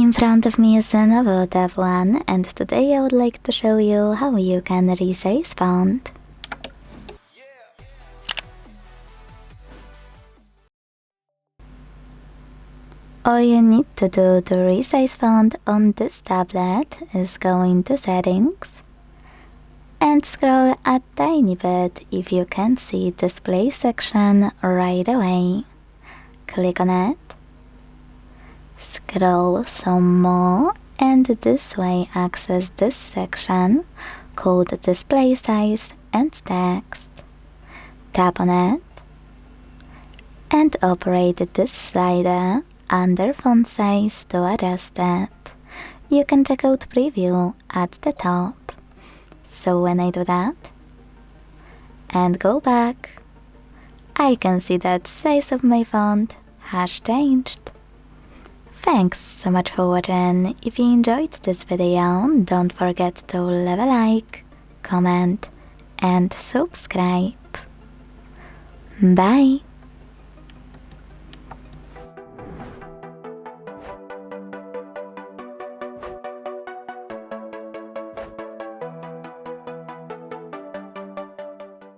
In front of me is LENOVO Tab One, and today I would like to show you how you can resize font. All you need to do to resize font on this tablet is go into Settings and scroll a tiny bit if you can't see Display section right away. Click on it, scroll some more, and this way access this section called Display Size and Text. Tap on it and operate this slider under font size to adjust it. You can check out preview at the top. So when I do that and go back, I can see that size of my font has changed. Thanks so much for watching. If you enjoyed this video, don't forget to leave a like, comment and subscribe. Bye!